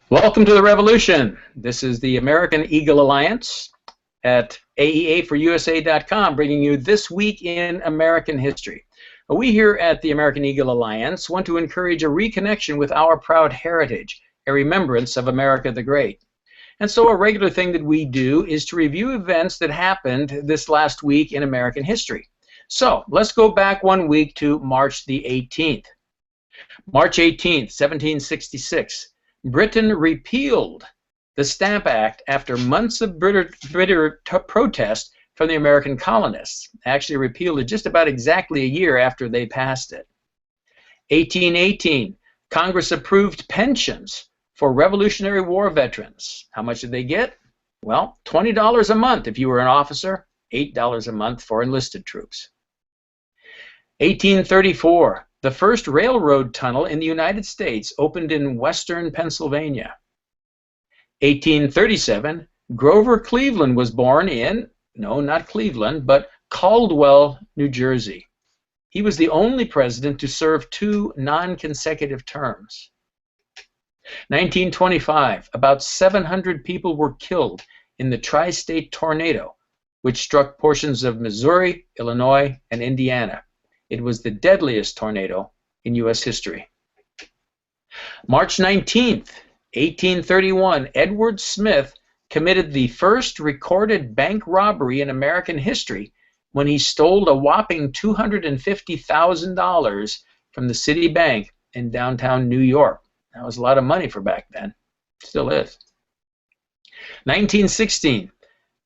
Welcome to the revolution. This is the American Eagle Alliance at AEAforusa.com, bringing you This Week in American History. We here at the American Eagle Alliance want to encourage a reconnection with our proud heritage, a remembrance of America the Great. And so a regular thing that we do is to review events that happened this last week in American history. So let's go back 1 week to March the 18th. March 18th, 1766. Britain repealed the Stamp Act after months of bitter protest from the American colonists. Actually repealed it just about exactly a year after they passed it. 1818, Congress approved pensions for Revolutionary War veterans. How much did they get? Well, $20 a month if you were an officer, $8 a month for enlisted troops. 1834, the first railroad tunnel in the United States opened in western Pennsylvania. 1837, Grover Cleveland was born in, no, not Cleveland, but Caldwell, New Jersey. He was the only president to serve 2 non-consecutive terms. 1925, about 700 people were killed in the tri-state tornado, which struck portions of Missouri, Illinois, and Indiana. It was the deadliest tornado in U.S. history. March 19th, 1831, Edward Smith committed the first recorded bank robbery in American history when he stole a whopping $250,000 from the City Bank in downtown New York. That was a lot of money for back then. Still is. 1916,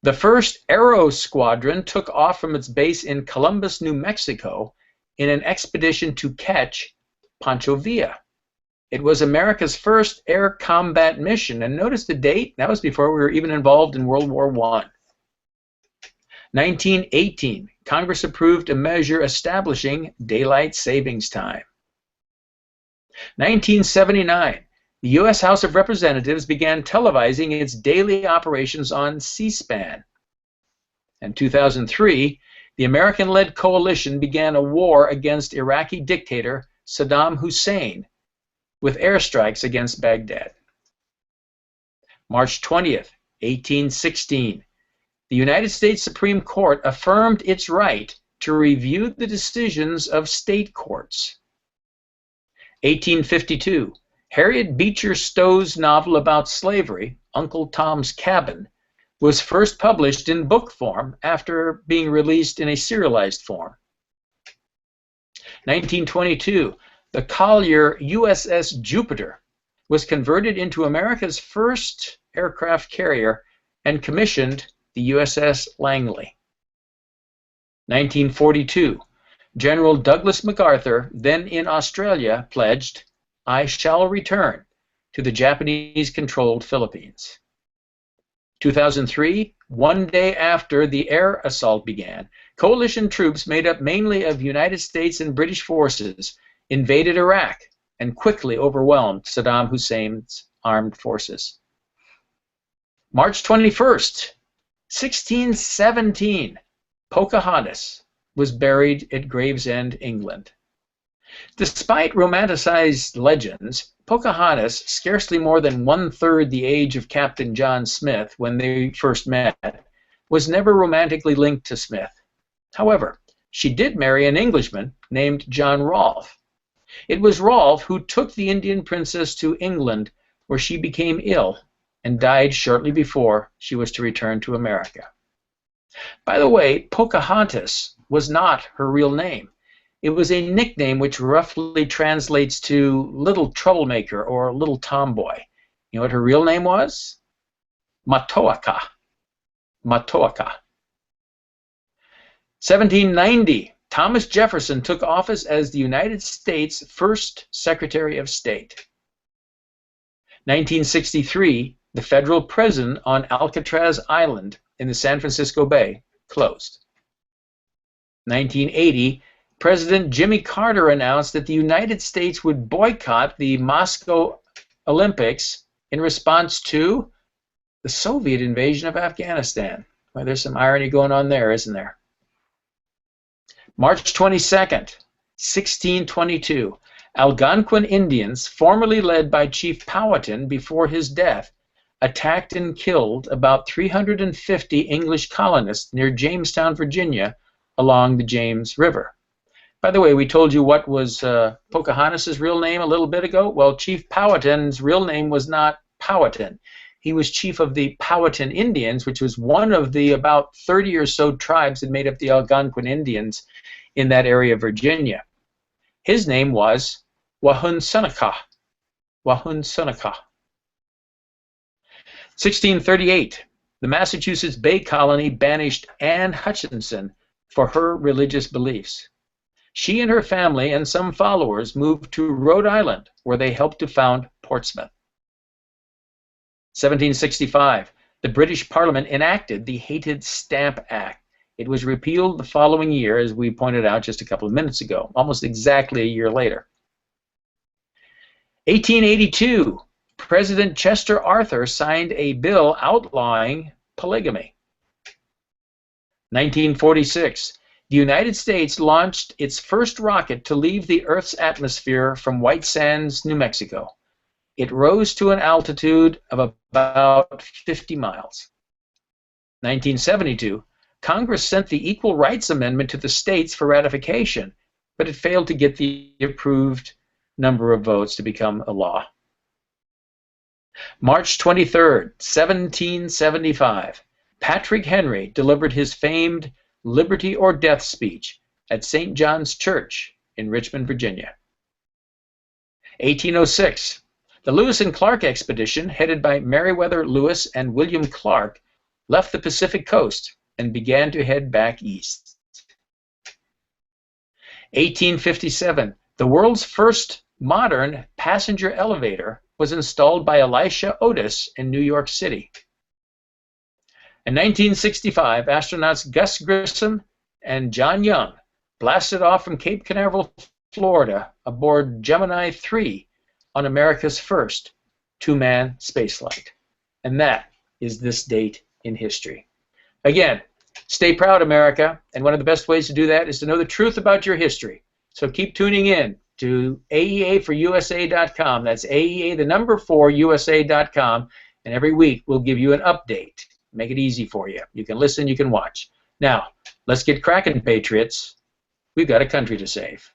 the first Aero Squadron took off from its base in Columbus, New Mexico, in an expedition to catch Pancho Villa. It was America's first air combat mission, and notice the date, that was before we were even involved in World War I. 1918, Congress approved a measure establishing daylight savings time. 1979, the U.S. House of Representatives began televising its daily operations on C-SPAN. In 2003, the American-led coalition began a war against Iraqi dictator Saddam Hussein with airstrikes against Baghdad. March 20th, 1816, the United States Supreme Court affirmed its right to review the decisions of state courts. 1852, Harriet Beecher Stowe's novel about slavery, Uncle Tom's Cabin, was first published in book form after being released in a serialized form. 1922, the collier USS Jupiter was converted into America's first aircraft carrier and commissioned the USS Langley. 1942, General Douglas MacArthur, then in Australia, pledged, "I shall return," to the Japanese-controlled Philippines. 2003, one day after the air assault began, coalition troops made up mainly of United States and British forces invaded Iraq and quickly overwhelmed Saddam Hussein's armed forces. March 21st, 1617, Pocahontas was buried at Gravesend, England. Despite romanticized legends, Pocahontas, scarcely more than 1/3 the age of Captain John Smith when they first met, was never romantically linked to Smith. However, she did marry an Englishman named John Rolfe. It was Rolfe who took the Indian princess to England, where she became ill and died shortly before she was to return to America. By the way, Pocahontas was not her real name. It was a nickname which roughly translates to little troublemaker or little tomboy. You know what her real name was? Matoaka. Matoaka. 1790, Thomas Jefferson took office as the United States' first Secretary of State. 1963, the federal prison on Alcatraz Island in the San Francisco Bay closed. 1980, President Jimmy Carter announced that the United States would boycott the Moscow Olympics in response to the Soviet invasion of Afghanistan. Well, there's some irony going on there, isn't there? March 22nd, 1622, Algonquin Indians, formerly led by Chief Powhatan before his death, attacked and killed about 350 English colonists near Jamestown, Virginia, along the James River. By the way, we told you what was Pocahontas' real name a little bit ago. Well, Chief Powhatan's real name was not Powhatan. He was chief of the Powhatan Indians, which was one of the about 30 or so tribes that made up the Algonquin Indians in that area of Virginia. His name was Wahunsonaqa. Wahunsonaqa. 1638, the Massachusetts Bay Colony banished Anne Hutchinson for her religious beliefs. She and her family and some followers moved to Rhode Island, where they helped to found Portsmouth. 1765, the British Parliament enacted the Hated Stamp Act. It was repealed the following year, as we pointed out just a couple of minutes ago, almost exactly a year later. 1882, President Chester Arthur signed a bill outlawing polygamy. 1946, the United States launched its first rocket to leave the Earth's atmosphere from White Sands, New Mexico. It rose to an altitude of about 50 miles. 1972, Congress sent the Equal Rights Amendment to the states for ratification, but it failed to get the approved number of votes to become a law. March 23rd, 1775, Patrick Henry delivered his famed Liberty or Death speech at St. John's Church in Richmond, Virginia. 1806, the Lewis and Clark expedition, headed by Meriwether Lewis and William Clark, left the Pacific coast and began to head back east. 1857, the world's first modern passenger elevator was installed by Elisha Otis in New York City. In 1965, astronauts Gus Grissom and John Young blasted off from Cape Canaveral, Florida, aboard Gemini 3 on America's first two-man spaceflight. And that is this date in history. Again, stay proud, America, and one of the best ways to do that is to know the truth about your history. So keep tuning in to AEA4USA.com. That's AEA, the number 4, USA.com, and every week we'll give you an update. Make it easy for you. You can listen, you can watch. Now, let's get cracking, Patriots. We've got a country to save.